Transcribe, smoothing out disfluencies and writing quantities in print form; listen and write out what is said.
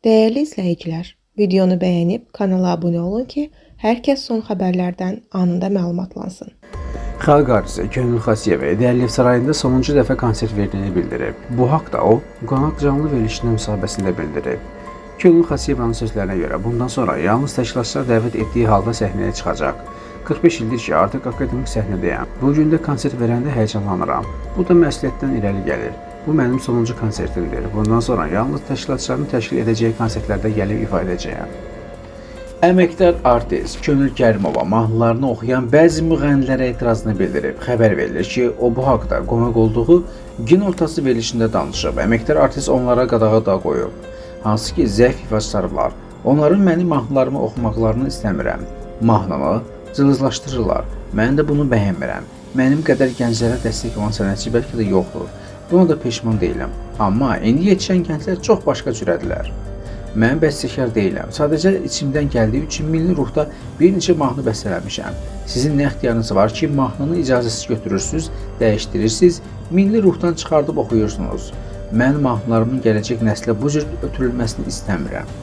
Değerli izləyicilər, videonu bəyənib kanala abunə olun ki, hər kəs son xəbərlərdən anında məlumatlansın. Xalq artisti Könül Xasiyeva Əliyev sarayında sonuncu dəfə konsert verdiyini bildirib. Bu haqda o, qonaq canlı verilişinin müsahibəsində bildirib. Könül Xasiyevanın sözlərinə görə bundan sonra yalnız təşkilatçılar dəvət etdiyi halda səhnəyə çıxacaq. 45 ildir ki, artıq akademik səhnədəyəm. Bu gün də konsert verəndə həyəcanlanıram. Bu da məsuliyyətdən irəli gəlir. Bu mənim sonuncu konsertimdir. Bundan sonra yalnız təşkilatçıların təşkil edəcəyi konsertlərdə gəlib ifa edəcəyəm. Əməkdar artist Könül Kərimova mahnılarını oxuyan bəzi müğənnilərə etirazını bildirib. Xəbər verilir ki, o bu haqda qonaq olduğu gün ortası verilişində danışıb. Əməkdar artist onlara qadağa da qoyub. Hansı ki, zəif ifaçılarlar. Onların mənim mahnılarımı oxumaqlarını istəmirəm. Mahnımı cılızlaşdırırlar. Mən də bunu bəyənmirəm. Mənim qədər gənclərə dəstək olan sənətçi bəlkə də yoxdur. Buna da peşman deyiləm. Amma indi yetişən gənclər çox başqa cürədirlər. Mən bəstəkar deyiləm. Sadəcə içimdən gəldiyi üçün milli ruhda bir neçə mahnı bəstələmişəm. Sizin nə ixtiyarınız var ki, mahnını icazəsiz götürürsünüz, dəyişdirirsiniz, milli ruhdan çıxardıb oxuyursunuz. Mən mahnılarımın gələcək nəslə bu cür ötürülməsini istəmirəm.